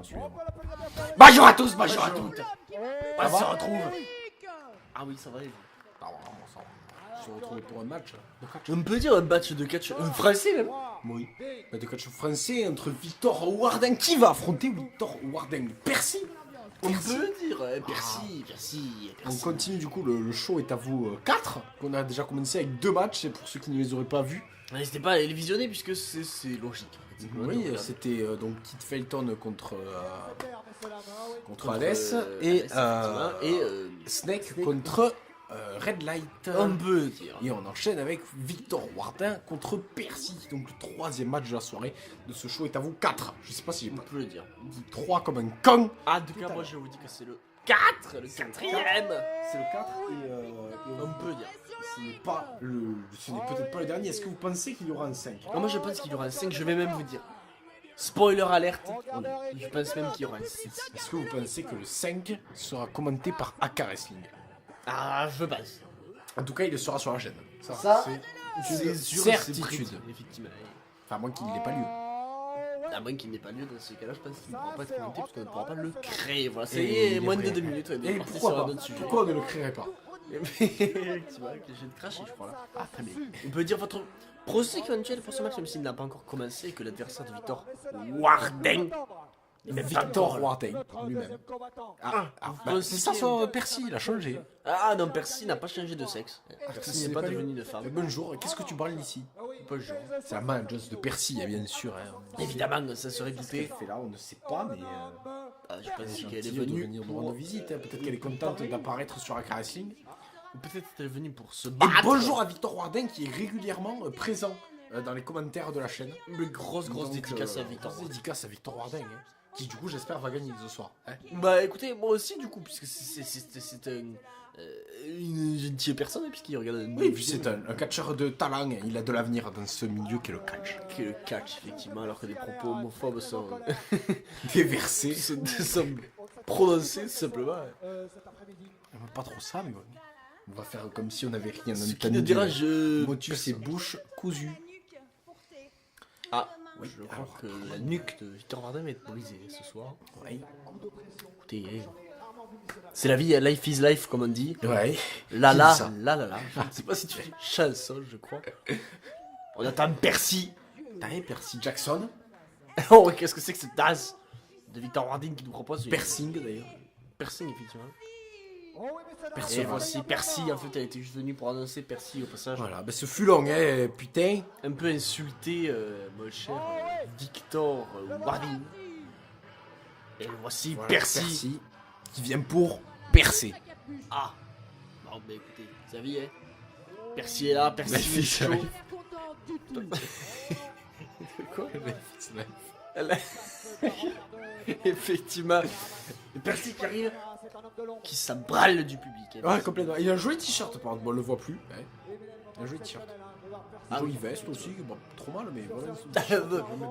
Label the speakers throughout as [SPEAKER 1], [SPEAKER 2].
[SPEAKER 1] non, celui-là.
[SPEAKER 2] Bonjour à tous, bonjour à toutes. On se retrouve. Ah oui, ça va.
[SPEAKER 1] Ah, vraiment, ça va. On se retrouve pour un match de catch.
[SPEAKER 2] On peut dire un match de catch français même.
[SPEAKER 1] Oui. De catch français entre Victor Wardin. Qui va affronter Victor Wardin? Percy.
[SPEAKER 2] On peut dire Percy.
[SPEAKER 1] On continue du coup, le show est à vous 4. On a déjà commencé avec 2 matchs, et pour ceux qui ne les auraient pas vus.
[SPEAKER 2] N'hésitez pas à les visionner puisque c'est logique.
[SPEAKER 1] Oui, c'était donc Kit Felton contre Hades et Snake contre Red Light.
[SPEAKER 2] On peut dire.
[SPEAKER 1] Et on enchaîne avec Victor Wardin contre Percy. Donc le troisième match de la soirée de ce show est à vous 4. Je sais pas si j'ai
[SPEAKER 2] On
[SPEAKER 1] pas
[SPEAKER 2] peut le dire.
[SPEAKER 1] dit 3 comme un con.
[SPEAKER 2] Ah, en tout cas, moi je vous dis que c'est le 4, le quatrième.
[SPEAKER 1] C'est le 4
[SPEAKER 2] On peut dire.
[SPEAKER 1] ce n'est peut-être pas le dernier. Est-ce que vous pensez qu'il y aura un 5?
[SPEAKER 2] Non, moi je pense qu'il y aura un 5, je vais même vous dire. Spoiler alerte, je pense même qu'il y aura un 6.
[SPEAKER 1] Est-ce que vous pensez que le 5 sera commenté par AK Wrestling?
[SPEAKER 2] Ah, je pense.
[SPEAKER 1] En tout cas, il sera sur la chaîne.
[SPEAKER 2] Ça,
[SPEAKER 1] c'est une
[SPEAKER 2] sûr,
[SPEAKER 1] certitude.
[SPEAKER 2] c'est effectivement.
[SPEAKER 1] Enfin, à moins qu'il n'ait pas lieu.
[SPEAKER 2] À moins qu'il n'ait pas lieu dans ce cas-là, je pense qu'il ne pourra pas être commenté parce qu'on ne pourra pas le créer. Voilà, ça y est, moins de 2 minutes. On est
[SPEAKER 1] Et
[SPEAKER 2] parti
[SPEAKER 1] pourquoi
[SPEAKER 2] sur un
[SPEAKER 1] pas?
[SPEAKER 2] autre sujet.
[SPEAKER 1] Pourquoi on ne le créerait pas?
[SPEAKER 2] Tu vois, que je viens de cracher, je crois là. Ah, très bien. On peut dire votre pronostic éventuel pour ce match, même s'il n'a pas encore commencé et que l'adversaire de Victor Wardin.
[SPEAKER 1] Mais Victor Wardin lui-même. C'est ça son Percy, il a changé.
[SPEAKER 2] Ah non, Percy n'a pas changé de sexe. Percy n'est pas devenu de femme.
[SPEAKER 1] Bonjour, qu'est-ce que tu parles ici?
[SPEAKER 2] Bonjour.
[SPEAKER 1] C'est la manageuse de Percy, bien sûr. Hein.
[SPEAKER 2] Évidemment, ça serait
[SPEAKER 1] Ce qu'elle
[SPEAKER 2] douté.
[SPEAKER 1] fait là, on ne sait pas, mais
[SPEAKER 2] Je pense
[SPEAKER 1] elle
[SPEAKER 2] qu'elle est
[SPEAKER 1] gentille de
[SPEAKER 2] venue
[SPEAKER 1] venir nous rendre visite. Hein. Peut-être qu'elle est contente d'apparaître sur AK Wrestling.
[SPEAKER 2] Ou peut-être est-elle venue pour se
[SPEAKER 1] Et
[SPEAKER 2] battre.
[SPEAKER 1] bonjour à Victor Wardin qui est régulièrement présent dans les commentaires de la chaîne.
[SPEAKER 2] Une grosse
[SPEAKER 1] Donc,
[SPEAKER 2] dédicace à Victor.
[SPEAKER 1] Grosse dédicace à Victor Wardin, hein, qui du coup j'espère va gagner ce soir. Hein.
[SPEAKER 2] Bah écoutez, moi aussi du coup, puisque c'est une gentille personne, puisqu'il regarde une
[SPEAKER 1] Oui, puis c'est un catcheur de talent, hein. Il a de l'avenir dans ce milieu qu'est le catch.
[SPEAKER 2] que le catch, effectivement, alors que des propos homophobes sont,
[SPEAKER 1] Déversé.
[SPEAKER 2] sont prononcés tout simplement.
[SPEAKER 1] Pas trop ça, mais bon. On va faire comme si on n'avait rien
[SPEAKER 2] Ce qui
[SPEAKER 1] entendu.
[SPEAKER 2] ne dérange
[SPEAKER 1] Motus et bouche cousues.
[SPEAKER 2] Ah,
[SPEAKER 1] Oui,
[SPEAKER 2] je crois
[SPEAKER 1] alors,
[SPEAKER 2] que la nuque de Victor Wardin va être brisée ce soir.
[SPEAKER 1] Ouais.
[SPEAKER 2] Écoutez, c'est la vie, life is life, comme on dit.
[SPEAKER 1] Ouais.
[SPEAKER 2] Là. Je ne sais pas si tu fais une chanson, je crois. On attend Percy.
[SPEAKER 1] T'as rien, Percy Jackson.
[SPEAKER 2] Oh, qu'est-ce que c'est que cette danse de Victor Wardin qui nous propose
[SPEAKER 1] Persing d'ailleurs.
[SPEAKER 2] Percy, effectivement.
[SPEAKER 1] Percy.
[SPEAKER 2] Et voici Percy, en fait, elle était juste venue pour annoncer Percy au passage.
[SPEAKER 1] Voilà, bah ce fut long, hein, putain.
[SPEAKER 2] Un peu insulté, mon cher Victor Wardin. Et voici
[SPEAKER 1] Voilà,
[SPEAKER 2] Percy.
[SPEAKER 1] qui vient pour percer.
[SPEAKER 2] Ah, bon, bah écoutez, vous savez, hein. Percy est là, Percy
[SPEAKER 1] Life
[SPEAKER 2] est
[SPEAKER 1] is
[SPEAKER 2] chaud.
[SPEAKER 1] life.
[SPEAKER 2] Quoi? Effectivement. Et Percy qui arrive, qui s'abrale du public. hein.
[SPEAKER 1] Ouais, complètement. Il a un joli t-shirt, par contre, bon, on le voit plus. Ouais. Il a un joli t-shirt. Une jolie veste aussi, bon, pas trop mal, mais voilà.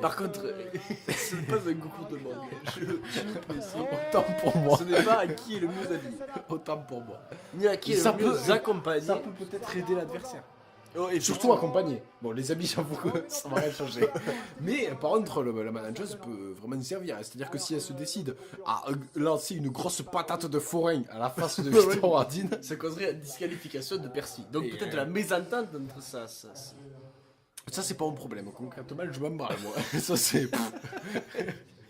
[SPEAKER 2] Par contre, ce n'est pas un concours de mangue. Je précise.
[SPEAKER 1] Autant pour moi.
[SPEAKER 2] Ce n'est pas à qui est le mieux habillé,
[SPEAKER 1] Autant pour moi.
[SPEAKER 2] ni à qui est
[SPEAKER 1] Ça
[SPEAKER 2] le mieux
[SPEAKER 1] peut-
[SPEAKER 2] accompagné.
[SPEAKER 1] Ça peut peut-être aider l'adversaire.
[SPEAKER 2] Oh, et
[SPEAKER 1] Surtout accompagné. Bon, les habits, j'avoue que ça va rien changer. Mais par contre, la manageuse peut vraiment nous servir. C'est-à-dire que si elle se décide à lancer une grosse patate de forain à la face de Victor Wardin,
[SPEAKER 2] ça causerait une disqualification de Percy. Donc
[SPEAKER 1] Et
[SPEAKER 2] peut-être la mésentente entre ça.
[SPEAKER 1] ça c'est pas mon problème. Concrètement, je m'emballe moi. Ça c'est.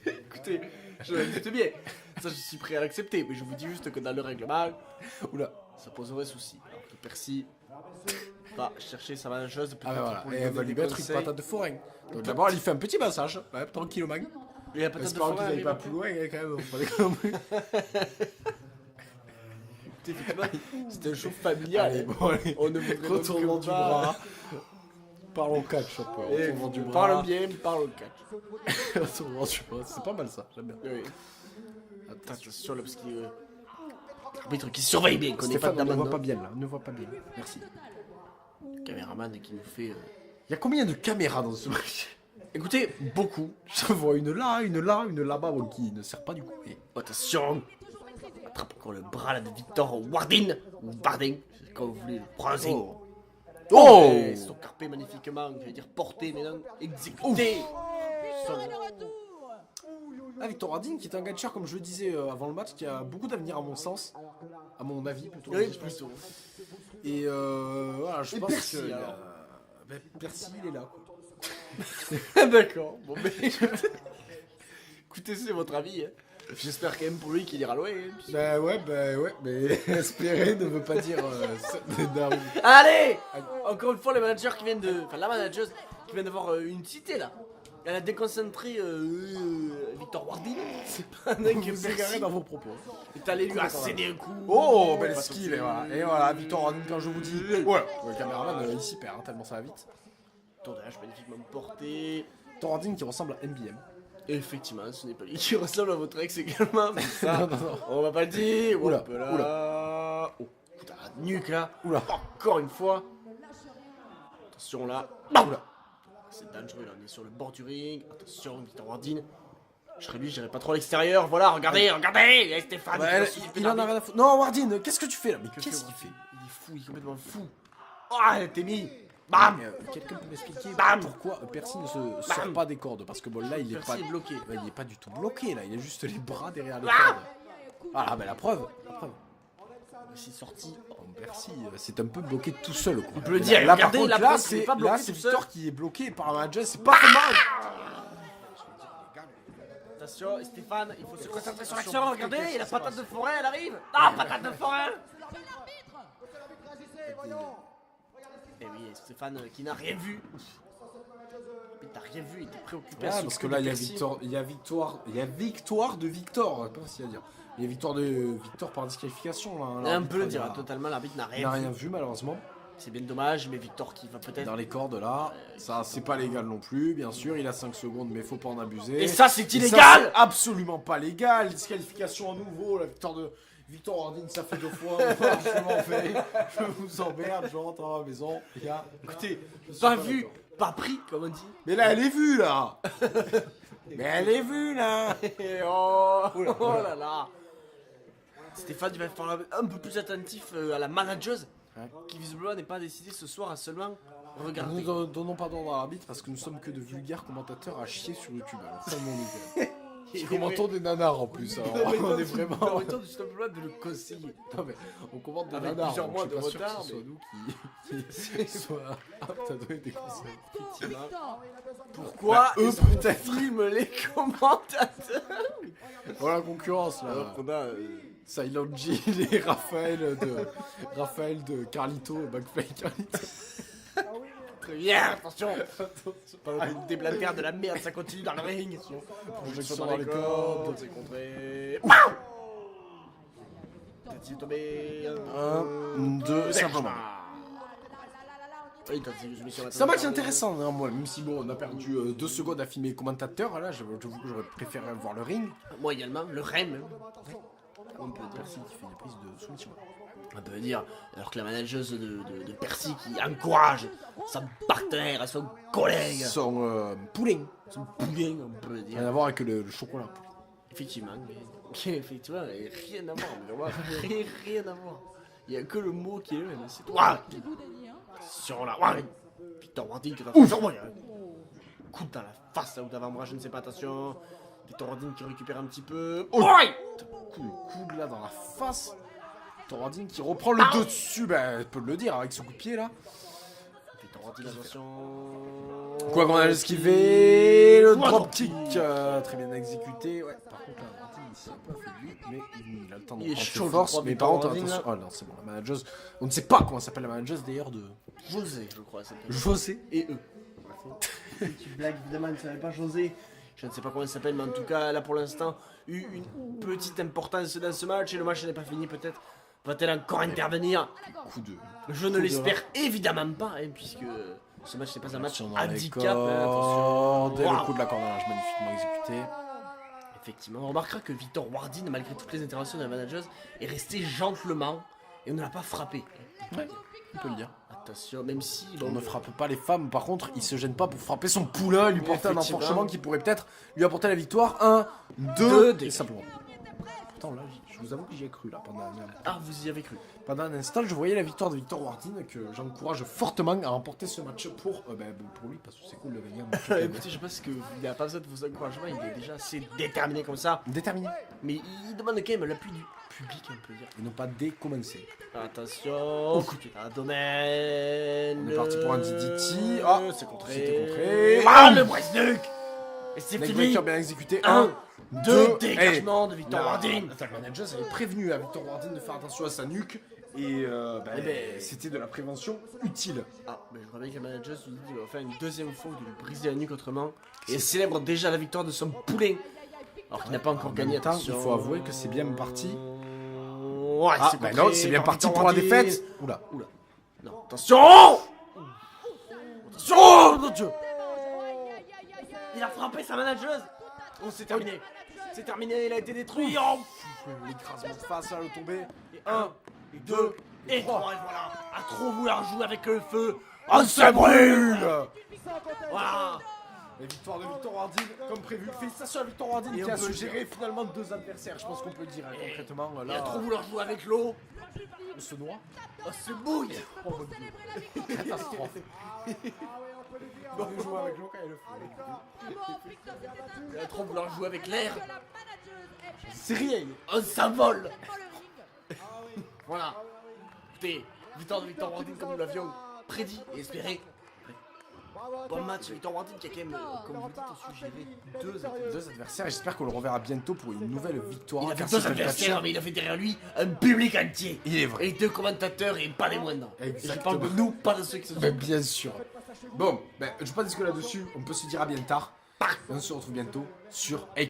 [SPEAKER 2] Écoutez, je me doute bien. Ça, je suis prêt à l'accepter. Mais je vous dis juste que dans le règlement,
[SPEAKER 1] Oula.
[SPEAKER 2] ça poserait souci. Alors que Percy va chercher sa manageuse.
[SPEAKER 1] Ah ben voilà.
[SPEAKER 2] pour
[SPEAKER 1] Et elle va
[SPEAKER 2] donner
[SPEAKER 1] lui
[SPEAKER 2] des
[SPEAKER 1] mettre une
[SPEAKER 2] conseils.
[SPEAKER 1] patate de forain. Donc d'abord, elle lui fait un petit massage. Ouais, tranquillement.
[SPEAKER 2] Et la patate de
[SPEAKER 1] Espérons qu'ils
[SPEAKER 2] forain
[SPEAKER 1] n'aillent pas
[SPEAKER 2] arrive.
[SPEAKER 1] plus loin, hein, quand même. Faut pas déconner.
[SPEAKER 2] Effectivement, c'est un show familial.
[SPEAKER 1] Allez, bon, allez.
[SPEAKER 2] On ne voudrait
[SPEAKER 1] Retournement
[SPEAKER 2] donc
[SPEAKER 1] du
[SPEAKER 2] pas-
[SPEAKER 1] bras. Parlons catch un peu.
[SPEAKER 2] Et
[SPEAKER 1] Retournement du bras.
[SPEAKER 2] parle bien, parle catch.
[SPEAKER 1] Retournement du bras. C'est pas mal ça, j'aime bien.
[SPEAKER 2] Oui. Attention là, parce qu'il y a l'arbitre qui surveille bien qu'on n'ait pas
[SPEAKER 1] Stéphane, on ne voit
[SPEAKER 2] d'amende.
[SPEAKER 1] pas bien là. On ne voit pas bien. Merci.
[SPEAKER 2] Le caméraman qui nous fait.
[SPEAKER 1] Il y a combien de caméras dans ce match?
[SPEAKER 2] Écoutez, beaucoup.
[SPEAKER 1] Je vois une là, une là, une là-bas, bon, qui ne sert pas du coup. Et
[SPEAKER 2] Attention. Attrape encore le bras là de Victor Wardin. Ou Wardin, comme vous voulez le prononcer.
[SPEAKER 1] Oh
[SPEAKER 2] Et son carpé magnifiquement, je vais dire porté, mais non exécuté. Son-
[SPEAKER 1] Victor Wardin qui est un catcheur, comme je le disais avant le match, qui a beaucoup d'avenir à mon sens, à mon avis plutôt.
[SPEAKER 2] Oui, plutôt.
[SPEAKER 1] Et voilà, je pense
[SPEAKER 2] Percy,
[SPEAKER 1] que
[SPEAKER 2] alors.
[SPEAKER 1] Percy, il est là. Quoi.
[SPEAKER 2] D'accord. Bon, mais écoutez, c'est votre avis. Hein. J'espère quand même pour lui qu'il ira loin. Hein, puis-
[SPEAKER 1] Bah ouais, mais espérer ne veut pas dire d'arriver.
[SPEAKER 2] Allez, encore une fois, les managers qui viennent de. Enfin, la manageuse qui vient d'avoir une cité là. Elle a déconcentré Victor Wardin. C'est pas un mec qui
[SPEAKER 1] Vous égarez dans vos propos.
[SPEAKER 2] est allé lui asséner un coup.
[SPEAKER 1] Oh, belle
[SPEAKER 2] Pas
[SPEAKER 1] skill,
[SPEAKER 2] tout
[SPEAKER 1] et
[SPEAKER 2] de
[SPEAKER 1] voilà.
[SPEAKER 2] suite.
[SPEAKER 1] Et voilà, Victor Wardin, quand je vous dis. Voilà, le caméraman, il s'y perd, hein, tellement ça va vite.
[SPEAKER 2] Tournage magnifiquement porté.
[SPEAKER 1] Victor Wardin qui ressemble à NBM.
[SPEAKER 2] Effectivement, ce n'est pas lui qui ressemble à votre ex également. Mais ça,
[SPEAKER 1] Non.
[SPEAKER 2] on va pas le dire.
[SPEAKER 1] Oula,
[SPEAKER 2] Hop là. Oh, putain, la nuque là.
[SPEAKER 1] Oula.
[SPEAKER 2] Encore une fois. Attention là.
[SPEAKER 1] Oula.
[SPEAKER 2] C'est dangereux là, on est sur le bord du ring. Attention, Victor Wardin. Je serais lui, j'irais pas trop à l'extérieur. Voilà, regardez, il y a Stéphane.
[SPEAKER 1] Ouais, il en a rien à foutre. Non, Wardin, qu'est-ce que tu fais là? Mais
[SPEAKER 2] Que
[SPEAKER 1] qu'est-ce
[SPEAKER 2] fait
[SPEAKER 1] qu'il fait?
[SPEAKER 2] Il est fou, il est complètement fou. Ah, t'es mis. Bam.
[SPEAKER 1] Quelqu'un peut m'expliquer
[SPEAKER 2] Bam.
[SPEAKER 1] pourquoi Percy ne se sort pas des cordes? Parce que bon, là, il est
[SPEAKER 2] Percy
[SPEAKER 1] pas.
[SPEAKER 2] est bloqué.
[SPEAKER 1] Ouais, il est pas du tout bloqué là, il a juste les bras derrière les
[SPEAKER 2] Ah.
[SPEAKER 1] cordes. Ah, ben la preuve.
[SPEAKER 2] C'est sorti.
[SPEAKER 1] Oh, Percy, c'est un peu bloqué tout seul quoi.
[SPEAKER 2] On peut le dire,
[SPEAKER 1] Là,
[SPEAKER 2] regardez,
[SPEAKER 1] par contre,
[SPEAKER 2] la
[SPEAKER 1] là,
[SPEAKER 2] preuve qu'il est
[SPEAKER 1] c'est
[SPEAKER 2] pas bloqué
[SPEAKER 1] là, c'est
[SPEAKER 2] tout seul.
[SPEAKER 1] Victor qui est bloqué par un manager, c'est pas mal.
[SPEAKER 2] Attention, Stéphane, il faut se concentrer sur l'action. Regardez, la patate de forêt, elle arrive. Ah, patate de forêt. Et oui, Stéphane qui n'a rien vu. Mais t'as rien vu, il était préoccupé à
[SPEAKER 1] Ouais, parce que là, il y a victoire de Victor, pas si à dire. Il y a victoire de Victor par disqualification là.
[SPEAKER 2] On peut le dire,
[SPEAKER 1] L'arbitre,
[SPEAKER 2] totalement, l'arbitre n'a
[SPEAKER 1] il n'a
[SPEAKER 2] rien
[SPEAKER 1] rien
[SPEAKER 2] vu.
[SPEAKER 1] vu malheureusement.
[SPEAKER 2] C'est bien dommage, mais Victor qui va peut-être.
[SPEAKER 1] Dans les cordes là, ça c'est pas légal non plus, bien sûr, il a 5 secondes mais faut pas en abuser.
[SPEAKER 2] Et ça, c'est
[SPEAKER 1] Et ça,
[SPEAKER 2] illégal.
[SPEAKER 1] c'est absolument pas légal, disqualification à nouveau, la victoire de Victor Wardin, ça fait 2 fois, je m'en vais, je vous emmerde, je rentre à ma maison, les gars.
[SPEAKER 2] Écoutez,
[SPEAKER 1] Je suis
[SPEAKER 2] pas
[SPEAKER 1] pas
[SPEAKER 2] vu,
[SPEAKER 1] d'accord.
[SPEAKER 2] pas pris, comme on dit.
[SPEAKER 1] Mais là elle est vue là. Mais elle est vue là.
[SPEAKER 2] Et oh, oh là là. Stéphane, il va falloir un peu plus attentif à la manageuse,
[SPEAKER 1] Ouais.
[SPEAKER 2] qui visiblement n'est pas décidée ce soir à seulement
[SPEAKER 1] Nous
[SPEAKER 2] regarder.
[SPEAKER 1] donnons pas d'ordre à l'arbitre parce que nous sommes que de vulgaires commentateurs à chier sur YouTube. Alors, ça, mon nickel.
[SPEAKER 2] Et
[SPEAKER 1] Commentons des nanars en plus. Alors, on est vraiment.
[SPEAKER 2] Permettons tout simplement de le conseiller.
[SPEAKER 1] Non, mais on commente des
[SPEAKER 2] Avec
[SPEAKER 1] nanars.
[SPEAKER 2] plusieurs
[SPEAKER 1] donc
[SPEAKER 2] mois
[SPEAKER 1] je suis
[SPEAKER 2] de
[SPEAKER 1] pas sûr
[SPEAKER 2] retard,
[SPEAKER 1] que ce soit
[SPEAKER 2] mais-
[SPEAKER 1] nous qui soient aptes à donner des conseils.
[SPEAKER 2] Effectivement. Pourquoi
[SPEAKER 1] Bah, eux,
[SPEAKER 2] est-ce qu'on
[SPEAKER 1] peut-être.
[SPEAKER 2] filme les commentateurs?
[SPEAKER 1] Voilà la concurrence là.
[SPEAKER 2] Alors qu'on a.
[SPEAKER 1] Silent Jill et Raphaël de Carlito, McFly Carlito.
[SPEAKER 2] Très bien, attention! Avec des blatères de la merde, ça continue dans le ring.
[SPEAKER 1] Projection dans les cordes.
[SPEAKER 2] c'est contré. Tati est tombé.
[SPEAKER 1] 1, 2, simplement.
[SPEAKER 2] Oui, Tati, je me suis
[SPEAKER 1] C'est un match intéressant, hein, moi, même si bon, on a perdu 2 secondes à filmer les commentateurs. Là, j'avoue que j'aurais préféré voir le ring.
[SPEAKER 2] Moi également, le REM.
[SPEAKER 1] On peut dire Percy qui fait des prises de soumission.
[SPEAKER 2] On peut dire, alors que la manageuse de Percy qui encourage son partenaire, son collègue,
[SPEAKER 1] Son pouling.
[SPEAKER 2] son poulain, on peut le dire.
[SPEAKER 1] Rien à voir avec le chocolat.
[SPEAKER 2] Effectivement, mais effectivement, il n'y a rien à voir, mais vraiment, rien à voir. Il n'y a que le mot qui est le même, c'est toi. Sur la. Ouais. Victor Wardin qui est sur moi. Coup dans la face là où d'avant-bras, je ne sais pas, attention. Victor Wardin qui récupère un petit peu.
[SPEAKER 1] Oh.
[SPEAKER 2] Ouais.
[SPEAKER 1] Coup de coude là dans la face. Torradine qui reprend le dessus, ben, peut le dire avec ce coup de pied là.
[SPEAKER 2] Victor Wardin, attention.
[SPEAKER 1] Quoi qu'on a esquivé, le
[SPEAKER 2] Quoi,
[SPEAKER 1] dropkick très bien exécuté. Ouais, par contre, là, Wardin, il s'est un peu affaibli, mais il a le temps de
[SPEAKER 2] Il est
[SPEAKER 1] prendre
[SPEAKER 2] chaud,
[SPEAKER 1] ses forces.
[SPEAKER 2] je crois,
[SPEAKER 1] Mais
[SPEAKER 2] Victor
[SPEAKER 1] par contre,
[SPEAKER 2] Wardin,
[SPEAKER 1] attention. Oh non, c'est bon, la manageuse. On ne sait pas comment s'appelle la manageuse d'ailleurs de.
[SPEAKER 2] José, je crois, ça s'appelle.
[SPEAKER 1] José.
[SPEAKER 2] Et eux. Tu blagues, évidemment, tu savais pas José. Je ne sais pas comment elle s'appelle, mais en tout cas, elle a pour l'instant eu une petite importance dans ce match et le match n'est pas fini, peut-être. Va-t-elle encore intervenir?
[SPEAKER 1] Coup de.
[SPEAKER 2] Je ne l'espère évidemment pas, hein, puisque ce match n'est pas un match
[SPEAKER 1] Attention dans les
[SPEAKER 2] handicap. Hein,
[SPEAKER 1] cordes,
[SPEAKER 2] attention.
[SPEAKER 1] et le
[SPEAKER 2] Waouh.
[SPEAKER 1] coup de la cordonnage magnifiquement exécuté.
[SPEAKER 2] Effectivement, on remarquera que Victor Wardin, malgré toutes les interventions de la manageuse, est resté gentlement et on ne l'a pas frappé.
[SPEAKER 1] Ouais, on peut le dire.
[SPEAKER 2] Attention, même si.
[SPEAKER 1] On
[SPEAKER 2] Bon,
[SPEAKER 1] ne frappe pas les femmes, par contre, il se gêne pas pour frapper son poulain, lui porter un
[SPEAKER 2] Effectivement.
[SPEAKER 1] enfourchement qui pourrait peut-être lui apporter la victoire. 1, 2,
[SPEAKER 2] Deux,
[SPEAKER 1] et simplement. pourtant là, je vous avoue que j'y ai cru là
[SPEAKER 2] Ah, vous y avez cru.
[SPEAKER 1] pendant un instant, je voyais la victoire de Victor Wardin que j'encourage fortement à remporter ce match pour lui parce que c'est cool de gagner un match.
[SPEAKER 2] Écoutez, je pense qu'il n'a pas besoin de vos encouragements, il est déjà assez déterminé comme ça.
[SPEAKER 1] Déterminé.
[SPEAKER 2] Mais il demande quand même l'appui du public, on peut dire.
[SPEAKER 1] Et non pas décommencer.
[SPEAKER 2] Attention, à domaine.
[SPEAKER 1] On est parti pour un DDT. Ah,
[SPEAKER 2] c'est contré.
[SPEAKER 1] c'était contré.
[SPEAKER 2] Ah, le Bresnuc. Et c'est fini.
[SPEAKER 1] Neckbreaker bien exécuté.
[SPEAKER 2] 1, 2,
[SPEAKER 1] deux,
[SPEAKER 2] dégagement de Victor Wardin.
[SPEAKER 1] Attack Manager avait prévenu à Victor Wardin de faire attention à sa nuque. Et c'était de la prévention utile.
[SPEAKER 2] Ah, mais je crois bien que le manager se dit qu'il va faire une deuxième fois de lui briser la nuque autrement. Et célèbre déjà la victoire de son poulain. Alors qu'il n'a pas encore gagné.
[SPEAKER 1] Il faut avouer que c'est bien parti.
[SPEAKER 2] Ouais,
[SPEAKER 1] Ah,
[SPEAKER 2] c'est
[SPEAKER 1] non, c'est bien parti pour la défaite. Oula.
[SPEAKER 2] Non, attention. Attention, mon Dieu. Il a frappé sa manageuse. Oh, c'est terminé. C'est terminé, il a été détruit. Oh.
[SPEAKER 1] L'écrasement de face, là, le tombé.
[SPEAKER 2] Et 1, et 2, et 3. Et voilà. À trop vouloir jouer avec le feu, on se brûle. Voilà.
[SPEAKER 1] Et victoire de Victor Wardin, comme prévu. Félicitations à Victor Wardin qui a su gérer finalement 2 adversaires. Je pense qu'on peut le dire concrètement.
[SPEAKER 2] Il a
[SPEAKER 1] Là,
[SPEAKER 2] trop vouloir jouer avec l'eau.
[SPEAKER 1] on se noie.
[SPEAKER 2] On se bouille.
[SPEAKER 1] Oh mon dieu. Catastrophe. On peut jouer avec l'eau quand il le fait.
[SPEAKER 2] Il a trop vouloir jouer avec l'air.
[SPEAKER 1] C'est rien.
[SPEAKER 2] On s'envole. Voilà. Écoutez, victoire de Victor Wardin comme nous l'avions prédit et espéré. Bon match, Victor Wardin qui a quand même, comme vous le dites, suggéré 2
[SPEAKER 1] adversaires. Et j'espère qu'on le reverra bientôt pour une nouvelle victoire.
[SPEAKER 2] Il a fait 2 adversaires, mais il a fait derrière lui un public entier.
[SPEAKER 1] Il est vrai.
[SPEAKER 2] Et 2 commentateurs et pas les moindres. Et je
[SPEAKER 1] Exactement.
[SPEAKER 2] parle de nous, pas de ceux qui se sont.
[SPEAKER 1] Ben, bien sûr. Bon, je pense que là-dessus, on peut se dire à bien tard. On se retrouve bientôt sur